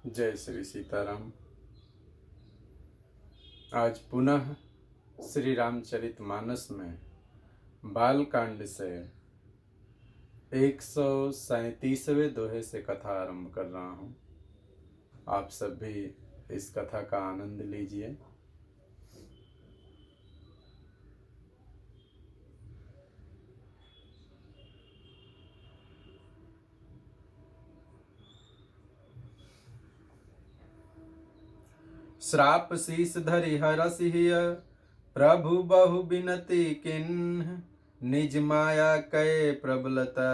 जय श्री सीताराम। आज पुनः श्री रामचरितमानस में बालकांड से 137वें दोहे से कथा आरंभ कर रहा हूँ। आप सब भी इस कथा का आनंद लीजिए। श्राप शीस धरि हरसिय प्रभु बहु बिनती किन्ह, निज माया कै प्रबलता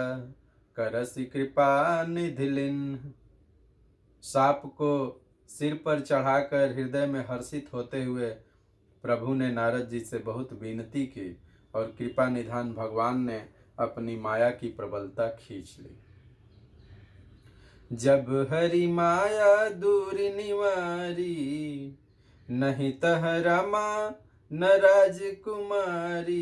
करसि कृपा निधि लिन्ह। साप को सिर पर चढ़ाकर हृदय में हर्षित होते हुए प्रभु ने नारद जी से बहुत विनती की और कृपा निधान भगवान ने अपनी माया की प्रबलता खींच ली। जब हरि माया दूर निवारी, नहीं तह रमा न राजकुमारी।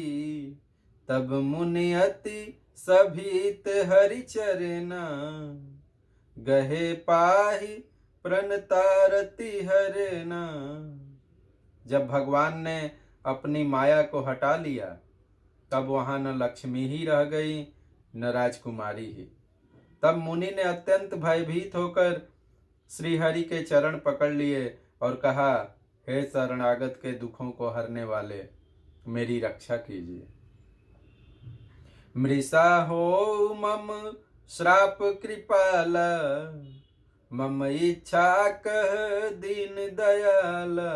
तब मुनि अति सभीत हरि चरना, गहे पाहि प्रणतारति हरना। जब भगवान ने अपनी माया को हटा लिया तब वहां न लक्ष्मी ही रह गई न राजकुमारी ही। तब मुनि ने अत्यंत भयभीत होकर श्री हरि के चरण पकड़ लिए और कहा, हे शरणागत के दुखों को हरने वाले, मेरी रक्षा कीजिए। मृषा हो मम श्राप कृपाला, मम इच्छा कह दीन दयाला।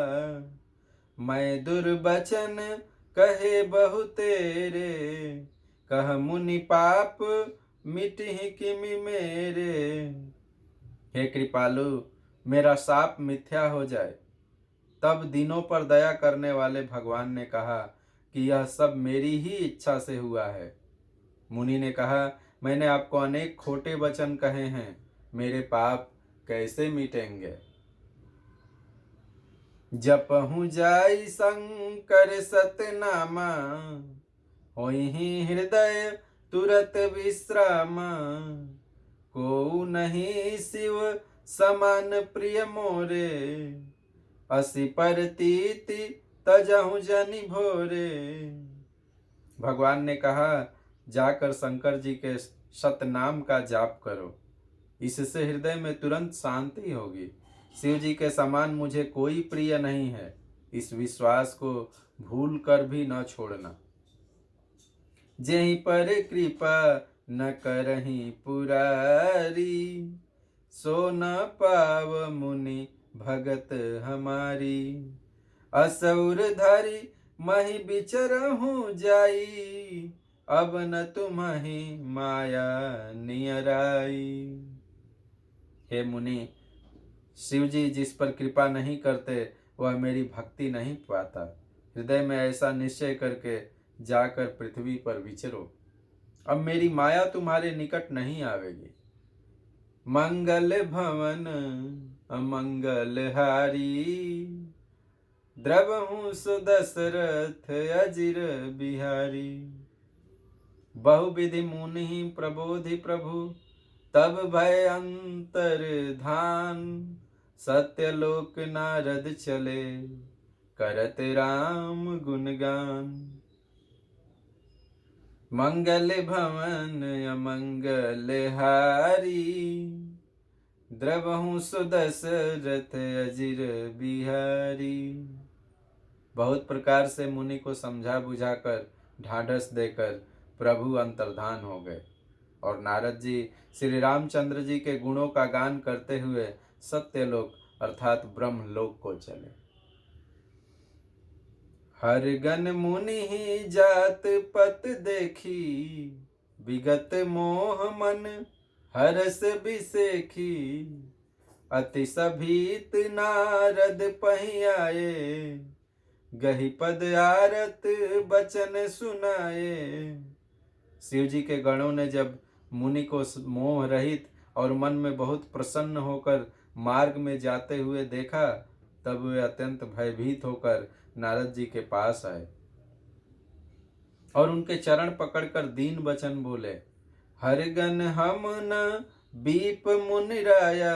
मैं दुर्बचन कहे बहु तेरे, कह मुनि पाप मिटहि किमि मेरे। हे कृपालु, मेरा शाप मिथ्या हो जाए। तब दिनों पर दया करने वाले भगवान ने कहा कि यह सब मेरी ही इच्छा से हुआ है। मुनि ने कहा, मैंने आपको अनेक खोटे वचन कहे हैं, मेरे पाप कैसे मिटेंगे। जपहु जाई शंकर सतनामा, होहि हृदय तुरत विश्राम। को नहीं शिव समान प्रिय मोरे, असि परतीति तजहु जनि भोरे। भगवान ने कहा, जाकर शंकर जी के सतनाम का जाप करो, इससे हृदय में तुरंत शांति होगी। शिव जी के समान मुझे कोई प्रिय नहीं है, इस विश्वास को भूल कर भी न छोड़ना। जेहि पर कृपा न करहि पुरारी, सो न पाव मुनि भगत हमारी। असुर धरि महि बिचरहु जाई, अब न तुम्हि माया नियराई। हे मुनि, शिव जी जिस पर कृपा नहीं करते वह मेरी भक्ति नहीं पाता। हृदय में ऐसा निश्चय करके जाकर पृथ्वी पर विचरो, अब मेरी माया तुम्हारे निकट नहीं आवेगी। मंगल भवन अमंगल हारी, द्रवहु सुदशरथ अजिर बिहारी। बहुविधि मुनि प्रबोधि प्रभु, तब भय अंतर धान। सत्यलोक नारद चले, करत राम गुणगान। मंगल भवन अमंगल हारी, द्रवहु सुदशरथ अजिर बिहारी। बहुत प्रकार से मुनि को समझा बुझाकर ढाढ़स देकर प्रभु अंतर्धान हो गए और नारद जी श्री रामचंद्र जी के गुणों का गान करते हुए सत्यलोक अर्थात ब्रह्मलोक को चले। हर गन मुनि ही जात पत देखी, विगत मोह मन हरस बिसेखी। अति सभीत नारद पहि आए, गहि पद आरत बचन सुनाए। शिव जी के गणों ने जब मुनि को मोह रहित और मन में बहुत प्रसन्न होकर मार्ग में जाते हुए देखा, तब वे अत्यंत भयभीत होकर नारद जी के पास आए और उनके चरण पकड़कर दीन वचन बोले, हरगन हम न बीप मुनि राया,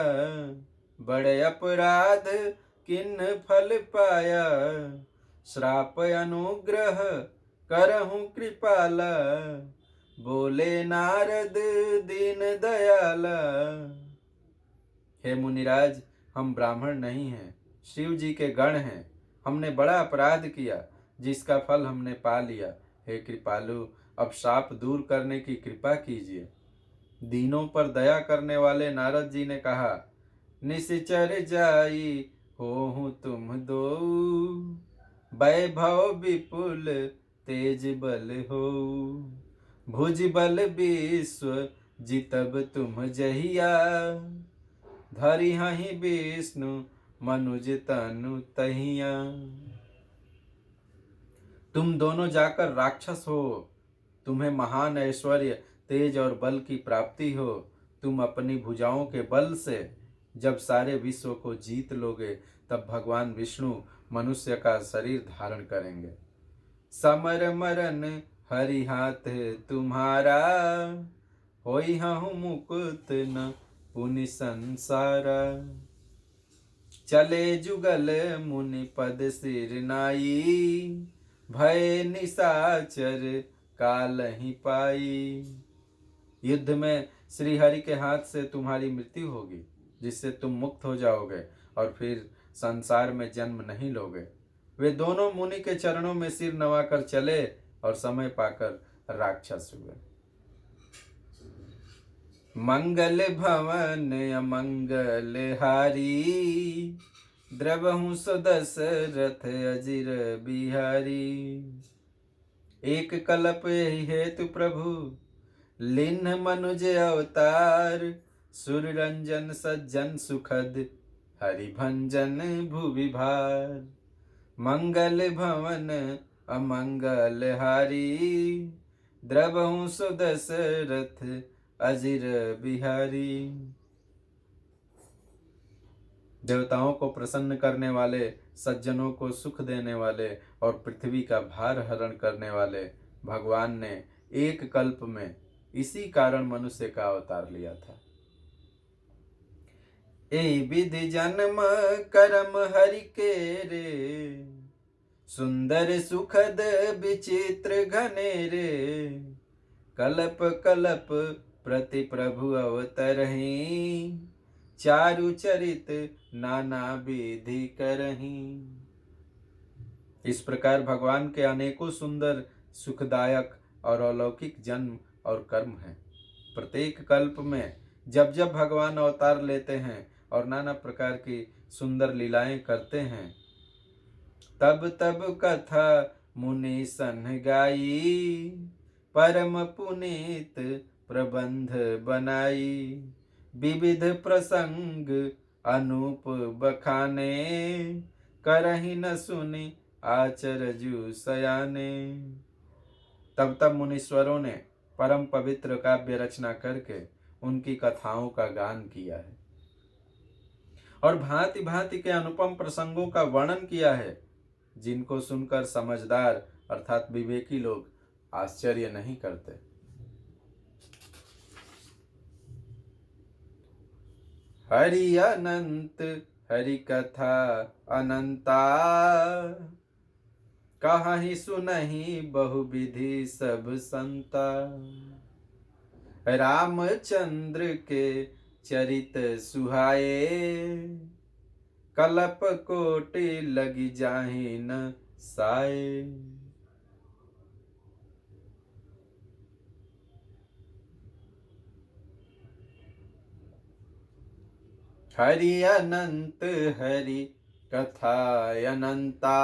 बड़े अपराध किन फल पाया, श्राप अनुग्रह करहूं कृपाला, बोले नारद दीन दयाला। हे मुनिराज, हम ब्राह्मण नहीं हैं, शिव जी के गण हैं। हमने बड़ा अपराध किया जिसका फल हमने पा लिया। हे कृपालु, अब शाप दूर करने की कृपा कीजिए। दीनों पर दया करने वाले नारद जी ने कहा, निश्चर जाई होहु तुम दो, वैभव विपुल तेज बल हो, भुज बल विश्व जितब तुम जहिया, धरि हहि विष्णु मनुज तनु तहिया। तुम दोनों जाकर राक्षस हो, तुम्हें महान ऐश्वर्य, तेज और बल की प्राप्ति हो। तुम अपनी भुजाओं के बल से जब सारे विश्व को जीत लोगे, तब भगवान विष्णु मनुष्य का शरीर धारण करेंगे। समर मरन हरि हाथ तुम्हारा, होई हूँ मुकुत न पुनि संसारा, चले जुगल मुनि पद सिर नाई, भय निशाचर काल ही पाई। युद्ध में श्री हरि के हाथ से तुम्हारी मृत्यु होगी, जिससे तुम मुक्त हो जाओगे और फिर संसार में जन्म नहीं लोगे। वे दोनों मुनि के चरणों में सिर नवाकर चले और समय पाकर राक्षस हुए। मंगल भवन अमंगल हारी, द्रवहु सुदशरथ अजिर बिहारी। एक कल्प यही हेतु प्रभु, लिन्ह मनुज अवतार, सुर रंजन सज्जन सुखद, हरि भंजन भुवि भार। मंगल भवन अमंगल हारी, द्रवहु सुदशरथ अजिर बिहारी। देवताओं को प्रसन्न करने वाले, सज्जनों को सुख देने वाले और पृथ्वी का भार हरण करने वाले भगवान ने एक कल्प में इसी कारण मनुष्य का अवतार लिया था। ए विधि जन्म कर्म हरि के रे, सुंदर सुखद विचित्र घनेरे, कल्प कल्प प्रति प्रभु अवतरहि, चारु चरित नाना विधि करहि। इस प्रकार भगवान के अनेकों सुंदर, सुखदायक और अलौकिक जन्म और कर्म हैं। प्रत्येक कल्प में जब जब भगवान अवतार लेते हैं और नाना प्रकार की सुंदर लीलाएं करते हैं, तब तब कथा मुनि सन गाई, परम पुनीत प्रबंध बनाई। विविध प्रसंग अनूप बखाने, करहि न सुनि आचरजु सयाने। तब तब मुनीश्वरों ने परम पवित्र काव्य रचना करके उनकी कथाओं का गान किया है और भांति भांति के अनुपम प्रसंगों का वर्णन किया है, जिनको सुनकर समझदार अर्थात विवेकी लोग आश्चर्य नहीं करते। हरि अनंत हरि कथा अनंता, कहाहि सुनहि बहुविधि सब संता। रामचंद्र के चरित सुहाए, कल्प कोटि लगी जाहि न साए। हरि अनंत हरि कथा अनंता,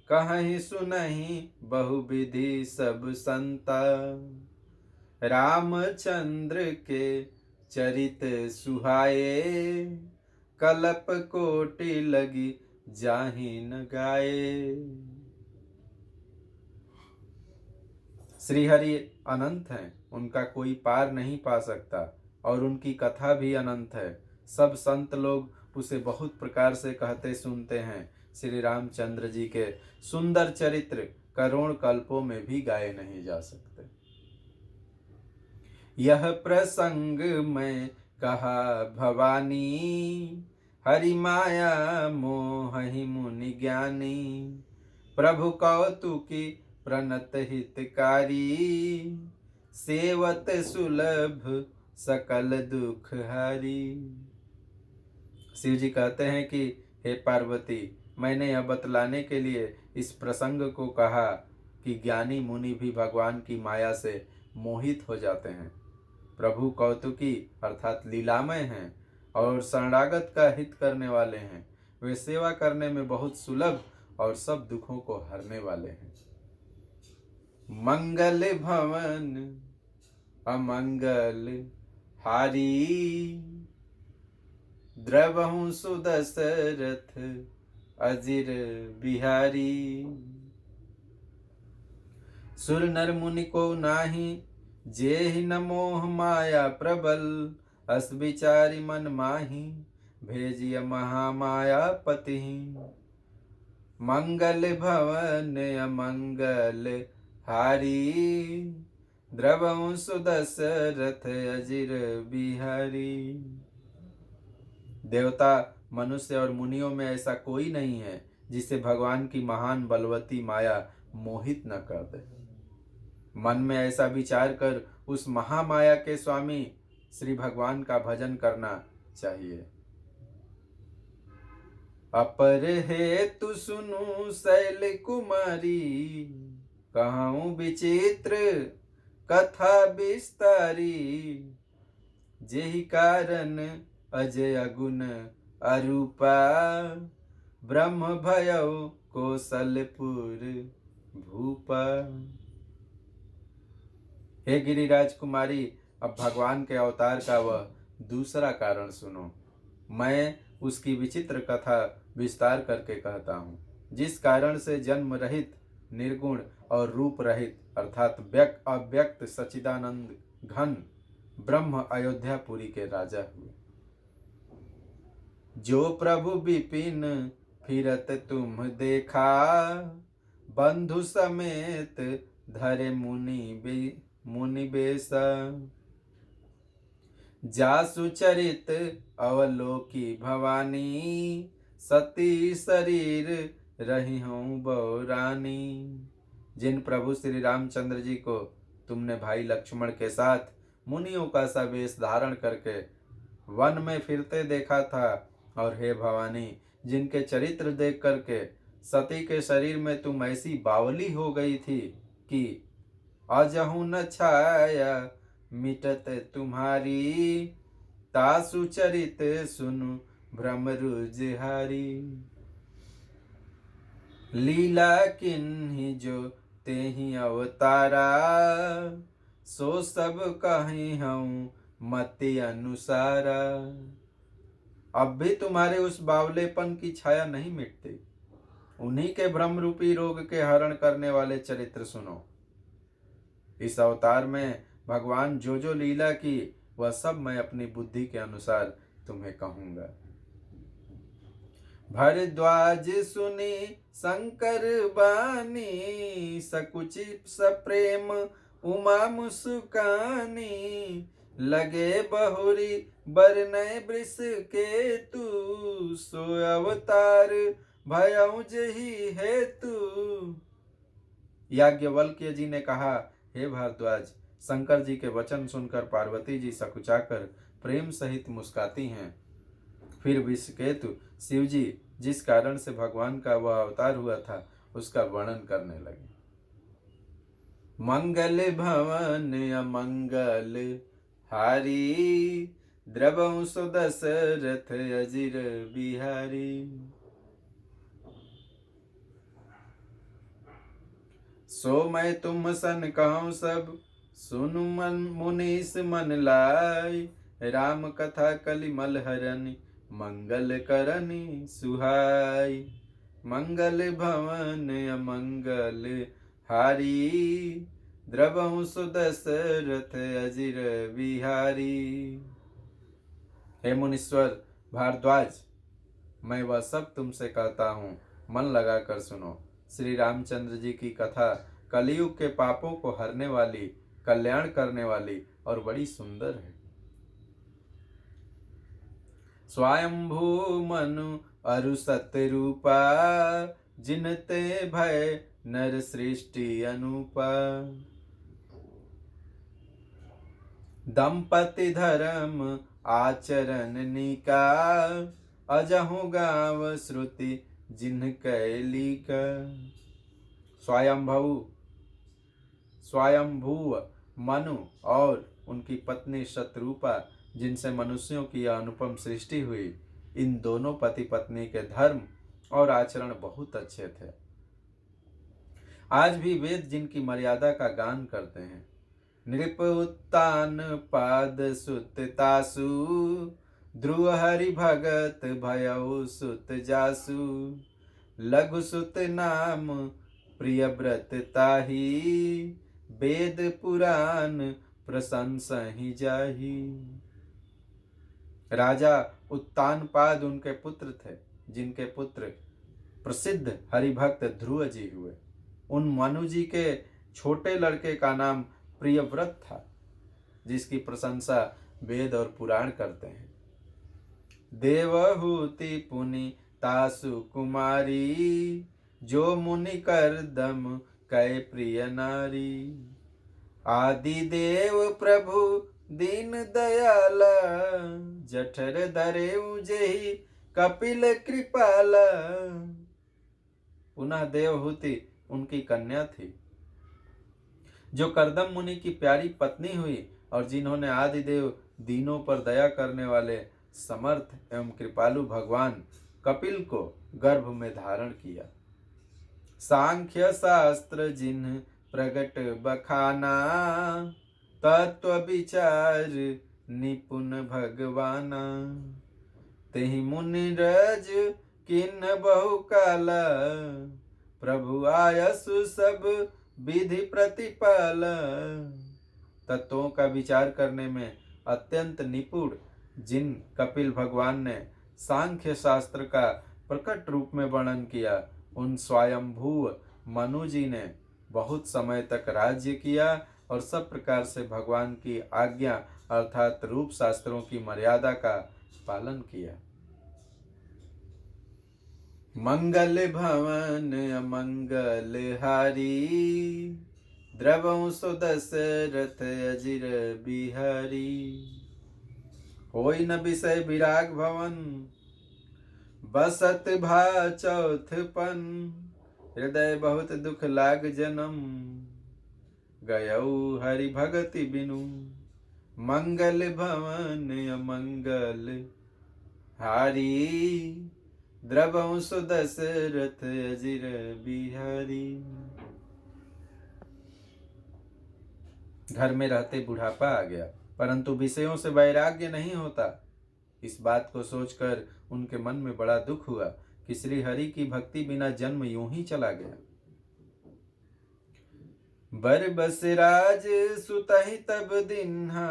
कहीं सुनहि बहुविधि सब संता। रामचंद्र के चरित सुहाए, कल्प कोटि लगी जाहि न गाए। श्री हरि अनंत हैं, उनका कोई पार नहीं पा सकता और उनकी कथा भी अनंत है। सब संत लोग उसे बहुत प्रकार से कहते सुनते हैं। श्री रामचंद्र जी के सुंदर चरित्र करोड़ कल्पों में भी गाए नहीं जा सकते। यह प्रसंग मैं कहा भवानी, हरि माया मोहि मुनि ज्ञानी। प्रभु कौतुकी प्रणत हितकारी, सेवत सुलभ सकल दुख हारी। शिव जी कहते हैं कि हे पार्वती, मैंने यह बतलाने के लिए इस प्रसंग को कहा कि ज्ञानी मुनि भी भगवान की माया से मोहित हो जाते हैं। प्रभु कौतुकी अर्थात लीलामय हैं और शरणागत का हित करने वाले हैं। वे सेवा करने में बहुत सुलभ और सब दुखों को हरने वाले हैं। मंगल भवन अमंगल हारी, द्रवहु सुदशरथ अजिर बिहारी। सुर नर मुनि को नाही, जेहि न मोह माया प्रबल। अस विचारी मन माही, भेजिय महामाया पति। मंगल भवन अमंगल हारी, द्रवहु सुदशरथ अजिर बिहारी। देवता, मनुष्य और मुनियों में ऐसा कोई नहीं है जिसे भगवान की महान बलवती माया मोहित न कर दे। मन में ऐसा विचार कर उस महामाया के स्वामी श्री भगवान का भजन करना चाहिए। अपर हेतु सुनु शैल कुमारी, कहूँ विचित्र कथा विस्तारी। जेहि कारण अजय गुण अरूपा, ब्रह्म भयउ कौशलपुर भूपा। हे गिरिराज कुमारी, अब भगवान के अवतार का वह दूसरा कारण सुनो। मैं उसकी विचित्र कथा विस्तार करके कहता हूँ, जिस कारण से जन्म रहित, निर्गुण और रूप रहित अर्थात अव्यक्त सच्चिदानंद घन ब्रह्म अयोध्यापुरी के राजा हुए। जो प्रभु विपिन फिरत तुम देखा, बंधु समेत धरे मुनि बेसा। जासु चरित अवलोकी भवानी, सती शरीर रही हूँ बौरानी। जिन प्रभु श्री रामचंद्र जी को तुमने भाई लक्ष्मण के साथ मुनियों का सा वेश धारण करके वन में फिरते देखा था, और हे भवानी, जिनके चरित्र देख करके सती के शरीर में तुम ऐसी बावली हो गई थी कि अजहु न छाया मिटत तुम्हारी। तासु चरित सुनु भ्रम रुजहारी। लीला किन्हि जो तेहि अवतारा, सो सब कहीं हूँ मति अनुसारा। अब भी तुम्हारे उस बावलेपन की छाया नहीं मिटती। उन्हीं के भ्रम रूपी रोग के हरण करने वाले चरित्र सुनो। इस अवतार में भगवान जो जो लीला की, वह सब मैं अपनी बुद्धि के अनुसार तुम्हें कहूंगा। भरद्वाज सुनी शंकर बानी, सकुचि सप्रेम उमा मुस्कानी। लगे बहुरी बरनय वृष के तू, सो अवतार भयउ जही हेतु। याज्ञवल्क्य जी ने कहा, हे भारद्वाज, शंकर जी के वचन सुनकर पार्वती जी सकुचाकर प्रेम सहित मुस्काती हैं। फिर विषकेतु शिव जी जिस कारण से भगवान का वह अवतार हुआ था, उसका वर्णन करने लगे। मंगल भवन अमंगल हारी, द्रवहु सुदशरथ अजिर बिहारी। सो मैं तुम सन कहूँ सब, सुनु मन मुनीस मन लाई। राम कथा कलिमल हरनि, मंगल करनि सुहाई। मंगल भवन अमंगल हारी, द्रवहु सुदशरथ अजिर बिहारी। हे मुनीश्वर भारद्वाज, मैं वह सब तुमसे कहता हूँ, मन लगाकर सुनो। श्री रामचंद्र जी की कथा कलयुग के पापों को हरने वाली, कल्याण करने वाली और बड़ी सुंदर है। स्वयंभू मनु अरु सत रूपा, जिनते भय नर सृष्टि अनुपा। दंपति धर्म आचरण निका, अजहु गाव श्रुति जिन्ह कैली का। स्वयंभू मनु और उनकी पत्नी शतरूपा, जिनसे मनुष्यों की यह अनुपम सृष्टि हुई, इन दोनों पति पत्नी के धर्म और आचरण बहुत अच्छे थे। आज भी वेद जिनकी मर्यादा का गान करते हैं। नृप उत्तान पाद सुत तासु, ध्रुव हरि भगत भयउ सुत जासु। लघु सुत नाम प्रिय व्रत ताही, वेद पुराण प्रशंसा ही जाही। राजा उत्तानपाद उनके पुत्र थे, जिनके पुत्र प्रसिद्ध हरिभक्त ध्रुव जी हुए। उन मनु जी के छोटे लड़के का नाम प्रियव्रत था, जिसकी प्रशंसा वेद और पुराण करते हैं। देवहूति पुनि तासु कुमारी, जो मुनि कर दम कै प्रिय नारी। आदि देव प्रभु दीन दयाला, जठर धरे उजेहि कपिल कृपाला। पुनः देवहूति उनकी कन्या थी, जो करदम मुनि की प्यारी पत्नी हुई और जिन्होंने आदिदेव दीनों पर दया करने वाले समर्थ एवं कृपालु भगवान कपिल को गर्भ में धारण किया। सांख्य शास्त्र जिन्ह प्रगट बखाना, तत्व विचार निपुण भगवाना। तेहि मुनि रज किन्ह बहु काला, प्रभु आयसु सब विधि प्रतिपाल। तत्वों का विचार करने में अत्यंत निपुण जिन कपिल भगवान ने सांख्य शास्त्र का प्रकट रूप में वर्णन किया, उन स्वयंभू मनु जी ने बहुत समय तक राज्य किया और सब प्रकार से भगवान की आज्ञा अर्थात रूप शास्त्रों की मर्यादा का पालन किया। मंगल भवन अमंगल हारी, द्रवं सुदशरथ अजिर बिहारी। होई न विषय विराग भवन, बसत भा चौथपन। हृदय बहुत दुख लाग जन्म, गयऊ हरि भगति बिनु। मंगल भवन अमंगल हारी, द्रवं सुदशरथ अजिर बिहारी। घर में रहते बुढ़ापा आ गया, परंतु विषयों से वैराग्य नहीं होता। इस बात को सोचकर उनके मन में बड़ा दुख हुआ कि श्री हरि की भक्ति बिना जन्म यूं ही चला गया। बर बसराज सुतहि तब दिन्हा,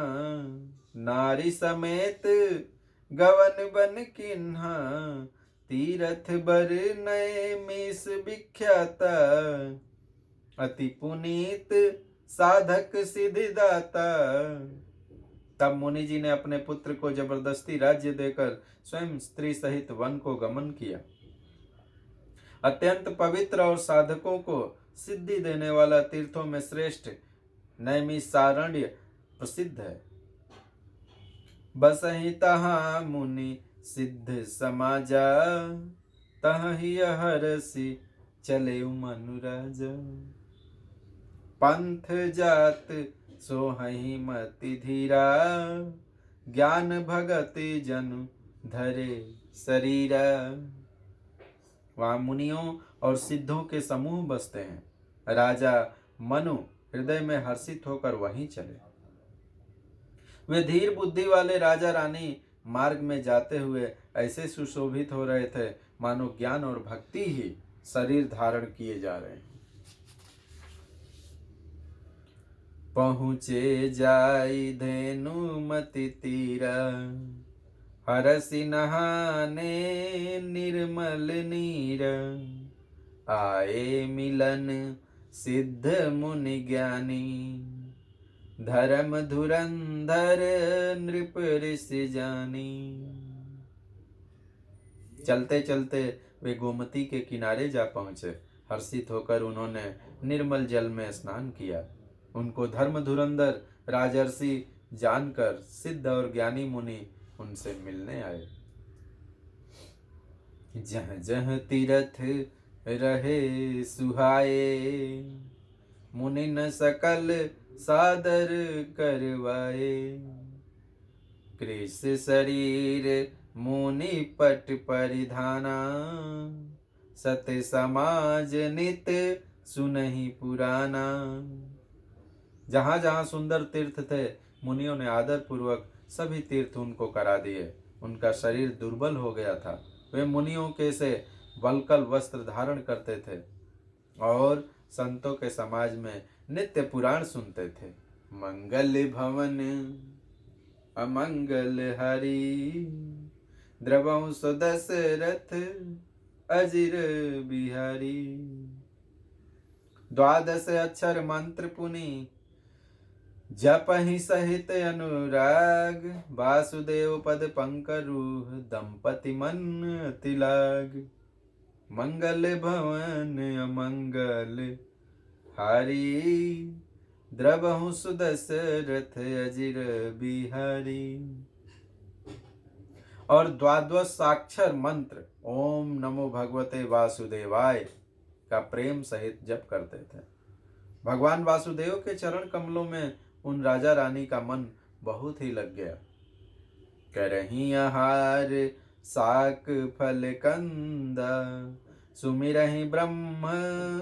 नारी समेत गवन बन किन्हा। तीरथ बर नए मीस विख्याता, अति पुनीत साधक सिद्धिदाता। तब मुनि जी ने अपने पुत्र को जबरदस्ती राज्य देकर स्वयं स्त्री सहित वन को गमन किया। अत्यंत पवित्र और साधकों को सिद्धि देने वाला तीर्थों में श्रेष्ठ नैमिषारण्य प्रसिद्ध है। बसहि तहाँ मुनि सिद्ध समाजा, तहि हरसि चले मनुराजा। पंथ जात सोहहि मति धीरा, ज्ञान भगति जनु धरे शरीरा। वहाँ मुनियों और सिद्धों के समूह बसते हैं। राजा मनु हृदय में हर्षित होकर वहीं चले। वे धीर बुद्धि वाले राजा रानी मार्ग में जाते हुए ऐसे सुशोभित हो रहे थे मानो ज्ञान और भक्ति ही शरीर धारण किए जा रहे हैं। पहुँचे जाई धेनु मति तीरा, हरसि नहाने निर्मल नीर। आए मिलन सिद्ध मुनि ज्ञानी, धर्म धुरंधर नृप ऋषि जानी। चलते चलते वे गोमती के किनारे जा पहुँचे। हर्षित होकर उन्होंने निर्मल जल में स्नान किया। उनको धर्म धुरंधर राजर्षि जानकर सिद्ध और ज्ञानी मुनि उनसे मिलने आए। जह जह तीरथ रहे सुहाए, मुनि न सकल सादर करवाए। कृष शरीर मुनि पट परिधाना, सत समाज नित सुनहि पुराना। जहाँ जहाँ सुंदर तीर्थ थे, मुनियों ने आदर पूर्वक सभी तीर्थ उनको करा दिए। उनका शरीर दुर्बल हो गया था। वे मुनियों के से वल्कल वस्त्र धारण करते थे और संतों के समाज में नित्य पुराण सुनते थे। मंगल भवन अमंगल हरि, द्रवहु सुदशरथ अजिर बिहारी। 12 अक्षर मंत्र पुनि जपहि सहित अनुराग, वासुदेव पद पंकरूह दंपति मन तिलाग। मंगल भवन अमंगल हारी, द्रवहु सुदशरथ अजिर बिहारी। और 12 साक्षर मंत्र ओम नमो भगवते वासुदेवाय का प्रेम सहित जप करते थे। भगवान वासुदेव के चरण कमलों में उन राजा रानी का मन बहुत ही लग गया। करही आहार साक फल कंदा, सुमिरहि ब्रह्म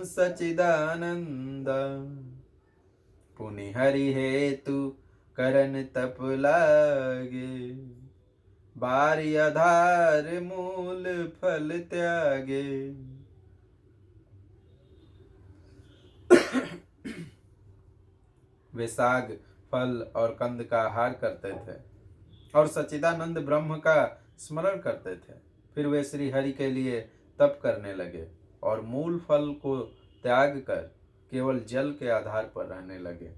सचिदानंद। पुनि हरि हेतु करन तप लागे, बारी आधार मूल फल त्यागे। वे साग फल और कंद का आहार करते थे और सच्चिदानंद ब्रह्म का स्मरण करते थे। फिर वे श्री हरि के लिए तप करने लगे और मूल फल को त्याग कर केवल जल के आधार पर रहने लगे।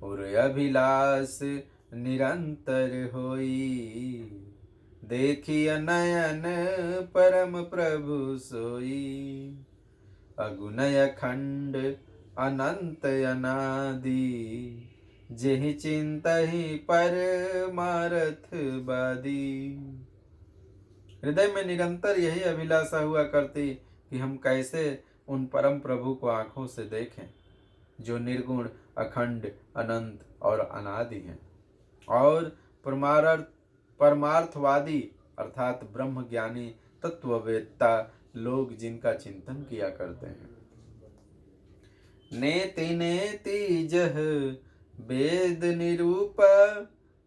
और अभिलाष निरंतर होई, देखिय नयन परम प्रभु सोई। अगुनय खंड अनंत अनादि, जेहि चिंतहि परमारथ बादी। हृदय में निरंतर यही अभिलाषा हुआ करती कि हम कैसे उन परम प्रभु को आंखों से देखें, जो निर्गुण अखंड अनंत और अनादि हैं और परमार्थवादी अर्थात ब्रह्म ज्ञानी तत्ववेत्ता लोग जिनका चिंतन किया करते हैं। नेति नेति जह वेद निरूपा,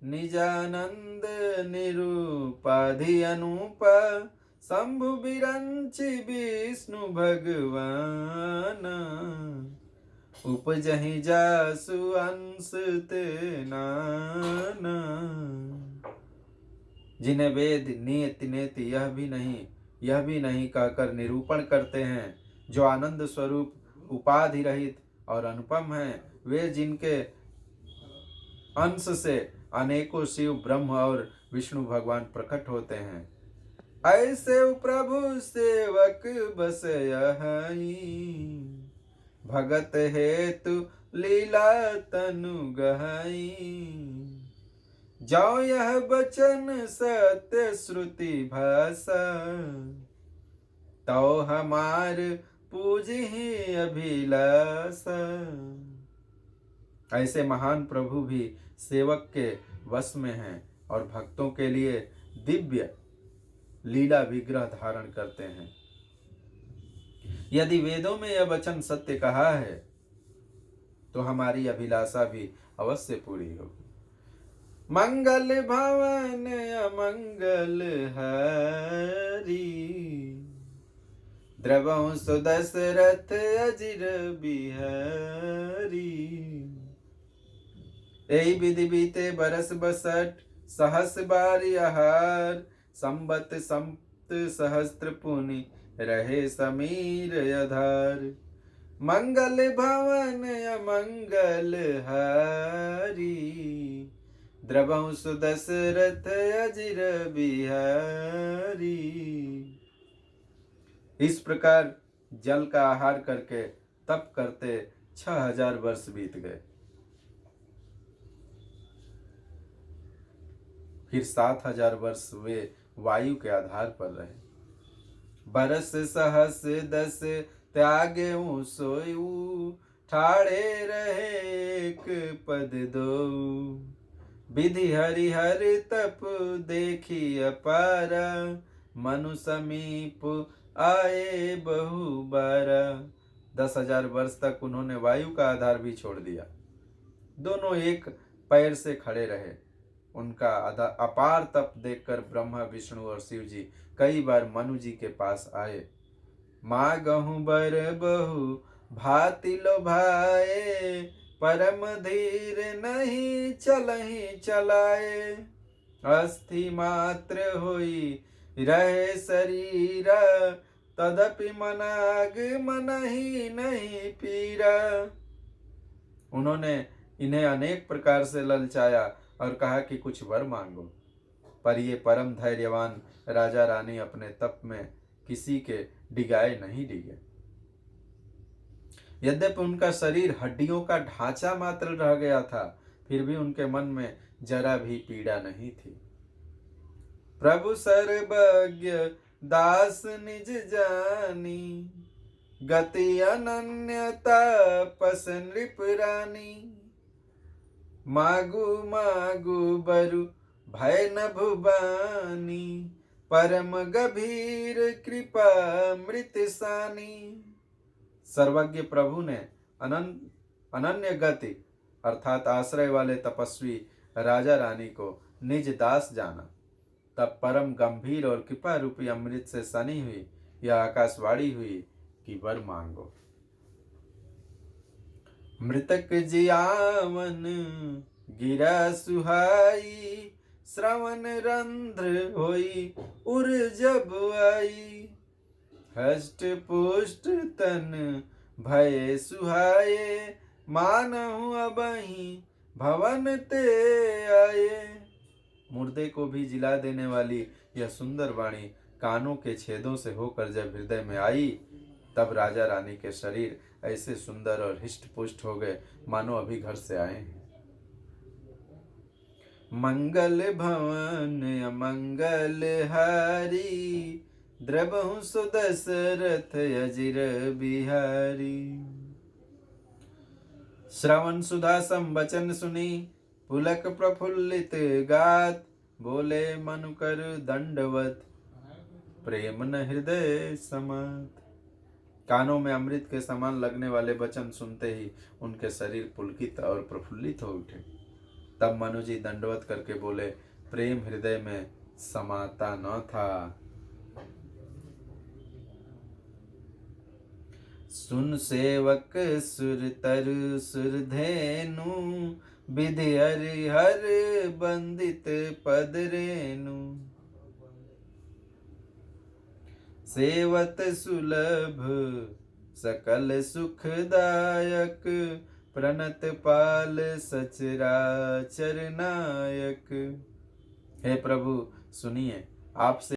निजानंद निरूपाधि अनूपा। शंभु बिरंचि विष्णु भगवान, उपजहि जासु अंश ते नाना। जिन्हें वेद नियति नेति यह भी नहीं कहकर निरूपण करते हैं, जो आनंद स्वरूप उपाधि रहित और अनुपम हैं, वे जिनके अंश से अनेकों शिव ब्रह्म और विष्णु भगवान प्रकट होते हैं। ऐसे प्रभु सेवक बसयहि, भगत हेतु लीला तनु गहई। जाओ यह बचन सत्य श्रुति भाषा, तो हमार पूजहि अभिलाषा। ऐसे महान प्रभु भी सेवक के वश में हैं और भक्तों के लिए दिव्य लीला विग्रह धारण करते हैं। यदि वेदों में यह वचन सत्य कहा है तो हमारी अभिलाषा भी अवश्य पूरी होगी। मंगल भवन अमंगल हरि, द्रवहु सुदशरथ अजिर बिहारी। एहि विधि बीते बरस बसठ, सहस बारी आहार। संबत संत सहस्त्र पुनि रहे समीर आधार। मंगल भवन अमंगल हारी, द्रवहु सुदशरथ अजिर बिहारी। इस प्रकार जल का आहार करके तप करते 6000 वर्ष बीत गए। फिर 7000 वर्ष वे वायु के आधार पर रहे। बरस सहस 10 त्यागे सोयु, ठाड़े रहे एक पद दो। विधि हरिहर तप देखी अपारा, मनु समीप आए बहु बारा। 10,000 वर्ष तक उन्होंने वायु का आधार भी छोड़ दिया। दोनों एक पैर से खड़े रहे। उनका अपार तप देखकर ब्रह्मा विष्णु और शिव जी कई बार मनु जी के पास आए। मागहु बर बहु भाति लोभाए, परम धीर नहीं चलहि चलाए। अस्थि मात्र होई रहे शरीरा, तदपि मनाग मनहि नहीं पीरा। उन्होंने इन्हें अनेक प्रकार से ललचाया और कहा कि कुछ वर मांगो, पर ये परम धैर्यवान राजा रानी अपने तप में किसी के डिगाए नहीं डिगे। यद्यपि उनका शरीर हड्डियों का ढांचा मात्र रह गया था, फिर भी उनके मन में जरा भी पीड़ा नहीं थी। प्रभु सर्वज्ञ दास निज जानी, गति अनन्यता पस नृप रानी। मागु मागु बरु भय न भुबानी, परम गभीर कृपा मृत सानी। सर्वज्ञ प्रभु ने अनन्य गति अर्थात आश्रय वाले तपस्वी राजा रानी को निज दास जाना। तब परम गंभीर और कृपा रूपी अमृत से सनी हुई यह आकाशवाणी हुई कि वर मांगो। मृतक जियावन गिरा सुहाई, श्रवण रंध्र होई उर जब आई। हष्ट पुष्ट तन भय सुहाए, मानहु अबहि भवन ते आए। मुर्दे को भी जिला देने वाली यह सुंदर वाणी कानों के छेदों से होकर जब हृदय में आई, तब राजा रानी के शरीर ऐसे सुंदर और हिष्ट पुष्ट हो गए मानो अभी घर से आए हैं। मंगल भवन अमंगल हारी, द्रवहु सुदशरथ अजिर बिहारी। श्रवण सुधा संवचन सुनी, पुलक प्रफुल्लित गात। बोले मनुकर दंडवत, प्रेम न हृदय समात। कानों में अमृत के समान लगने वाले वचन सुनते ही उनके शरीर पुलकित और प्रफुल्लित हो उठे। तब मनु जी दंडवत करके बोले, प्रेम हृदय में समाता न था। सुन सेवक सुर तरु सुर धेनु, विधि हरिहर बंदित पद रेनु। सेवत सुलभ सकल सुखदायक, प्रणत पाल सचराचर नायक। हे प्रभु सुनिए, आपसे